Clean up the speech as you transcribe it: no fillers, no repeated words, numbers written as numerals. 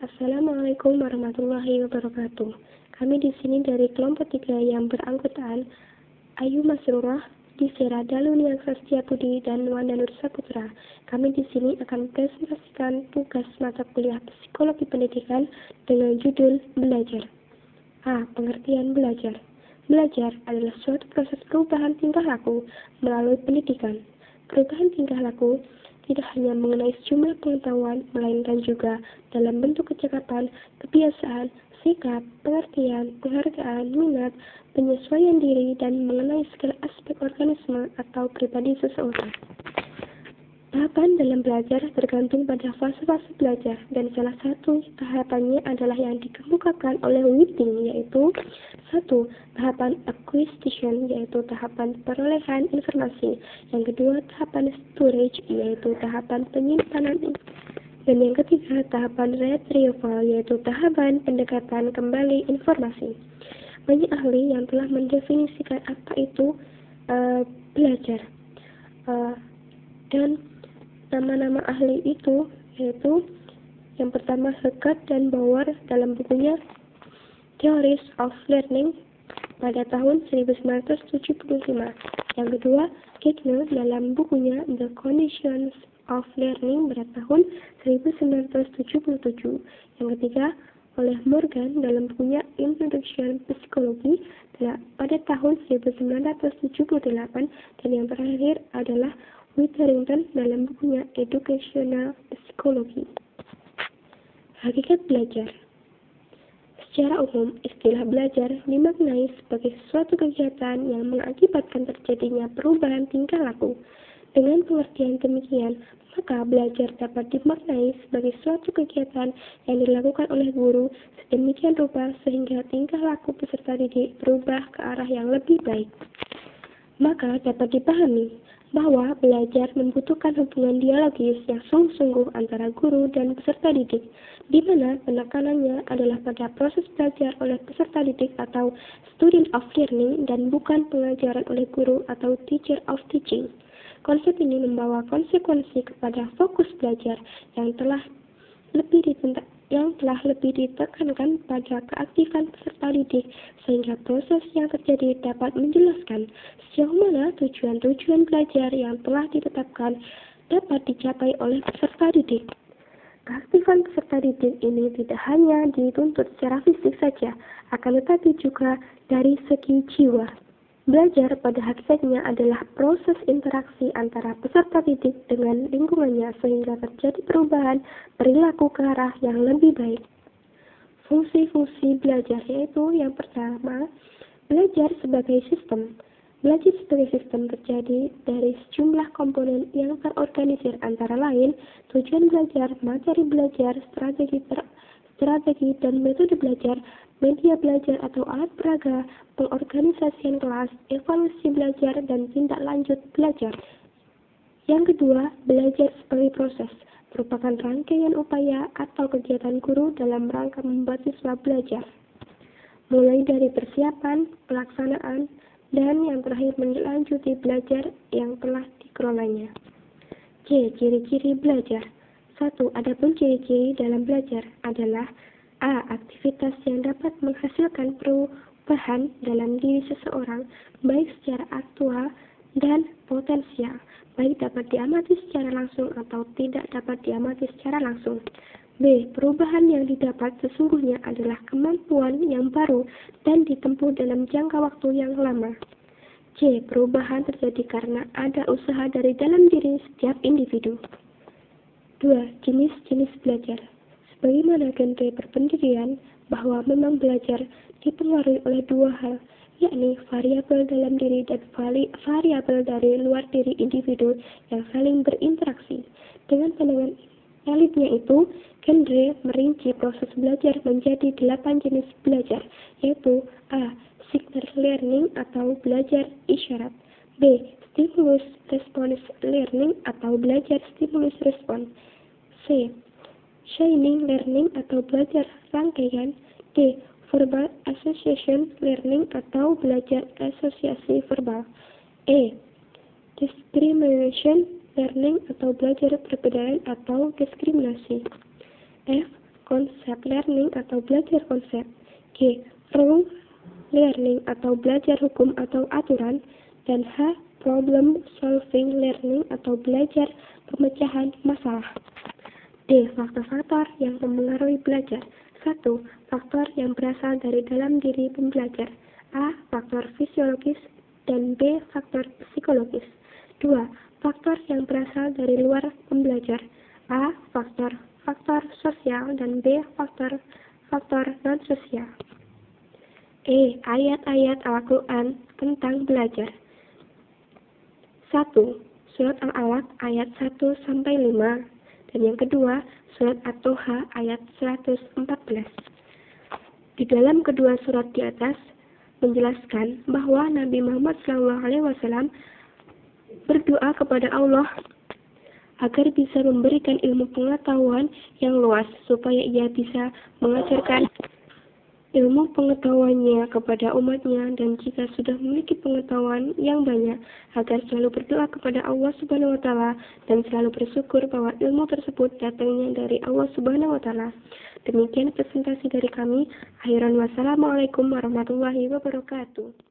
Assalamualaikum warahmatullahi wabarakatuh. Kami di sini dari kelompok 3 yang beranggotaan Ayu Masrurah, Disera Dalunia Setiabudi, dan Wanda Nur Saputra. Kami di sini akan presentasikan tugas mata kuliah Psikologi Pendidikan dengan judul Belajar. A. Pengertian belajar. Belajar adalah suatu proses perubahan tingkah laku melalui pendidikan. Perubahan tingkah laku tidak hanya mengenai sejumlah pengetahuan, melainkan juga dalam bentuk kecakapan, kebiasaan, sikap, pengertian, penghargaan, minat, penyesuaian diri, dan mengenai segala aspek organisme atau pribadi seseorang. Tahapan dalam belajar tergantung pada fase-fase belajar, dan salah satu tahapannya adalah yang dikemukakan oleh Whiting, yaitu 1. Tahapan acquisition, yaitu tahapan perolehan informasi. Yang kedua, tahapan storage, yaitu tahapan penyimpanan. Dan yang ketiga, tahapan retrieval, yaitu tahapan pendekatan kembali informasi. Banyak ahli yang telah mendefinisikan apa itu belajar. Dan nama-nama ahli itu yaitu yang pertama Heckert dan Bauer dalam bukunya Theories of Learning pada tahun 1975. Yang kedua, Gardner dalam bukunya The Conditions of Learning pada tahun 1977. Yang ketiga, oleh Morgan dalam bukunya Introduction Psychology pada tahun 1978. Dan yang terakhir adalah Witherington dalam bukunya Educational Psychology. Hakikat belajar. Secara umum, istilah belajar dimaknai sebagai suatu kegiatan yang mengakibatkan terjadinya perubahan tingkah laku. Dengan pengertian demikian, maka belajar dapat dimaknai sebagai suatu kegiatan yang dilakukan oleh guru sedemikian rupa sehingga tingkah laku peserta didik berubah ke arah yang lebih baik. Maka dapat dipahami bahwa belajar membutuhkan hubungan dialogis yang sungguh-sungguh antara guru dan peserta didik, di mana penekanannya adalah pada proses belajar oleh peserta didik atau student of learning dan bukan pengajaran oleh guru atau teacher of teaching. Konsep ini membawa konsekuensi kepada fokus belajar yang telah lebih ditekankan pada keaktifan peserta didik, sehingga proses yang terjadi dapat menjelaskan sejauh mana tujuan-tujuan belajar yang telah ditetapkan dapat dicapai oleh peserta didik. Keaktifan peserta didik ini tidak hanya dituntut secara fisik saja, akan tetapi juga dari segi jiwa. Belajar pada hakikatnya adalah proses interaksi antara peserta didik dengan lingkungannya sehingga terjadi perubahan perilaku ke arah yang lebih baik. Fungsi-fungsi belajar yaitu yang pertama, belajar sebagai sistem. Belajar sebagai sistem terjadi dari sejumlah komponen yang terorganisir, antara lain tujuan belajar, materi belajar, strategi dan metode belajar, media belajar atau alat peraga, pengorganisasian kelas, evaluasi belajar, dan tindak lanjut belajar. Yang kedua, belajar sebagai proses, merupakan rangkaian upaya atau kegiatan guru dalam rangka membuat siswa belajar, mulai dari persiapan, pelaksanaan, dan yang terakhir menlanjuti belajar yang telah dikelolanya. C. Ciri-ciri belajar. 1. Adapun ciri-ciri dalam belajar adalah A. Aktivitas yang dapat menghasilkan perubahan dalam diri seseorang, baik secara aktual dan potensial, baik dapat diamati secara langsung atau tidak dapat diamati secara langsung. B. Perubahan yang didapat sesungguhnya adalah kemampuan yang baru dan ditempuh dalam jangka waktu yang lama. C. Perubahan terjadi karena ada usaha dari dalam diri setiap individu. 2. Jenis-jenis belajar. Sebagaimana genre berpendirian bahwa memang belajar dipengaruhi oleh dua hal, yakni variabel dalam diri dan variabel dari luar diri individu yang saling berinteraksi. Dengan pandangan elitnya itu, genre merinci proses belajar menjadi 8 jenis belajar, yaitu A. Signal learning atau belajar isyarat. B. Stimulus response learning atau belajar stimulus respon. C. Chaining learning atau belajar rangkaian. D. Verbal association learning atau belajar asosiasi verbal. E. Discrimination learning atau belajar perbedaan atau diskriminasi. F. konsep learning atau belajar konsep. G. Rule learning atau belajar hukum atau aturan. Dan H. Problem solving learning atau belajar pemecahan masalah. D. Faktor-faktor yang mempengaruhi belajar. 1. Faktor yang berasal dari dalam diri pembelajar. A. Faktor fisiologis dan B. Faktor psikologis. 2. Faktor yang berasal dari luar pembelajar. A. Faktor sosial dan B. faktor non-sosial. E. Ayat-ayat Al-Quran tentang belajar. 1. Surat Al-Alaq ayat 1-5 dan yang kedua Surat At-Toha ayat 114. Di dalam kedua surat di atas menjelaskan bahwa Nabi Muhammad SAW berdoa kepada Allah agar bisa memberikan ilmu pengetahuan yang luas supaya ia bisa mengajarkan ilmu pengetahuannya kepada umatnya, dan jika sudah memiliki pengetahuan yang banyak agar selalu berdoa kepada Allah Subhanahu wa taala dan selalu bersyukur bahwa ilmu tersebut datangnya dari Allah Subhanahu wa taala. Demikian presentasi dari kami. Akhiran wassalamualaikum warahmatullahi wabarakatuh.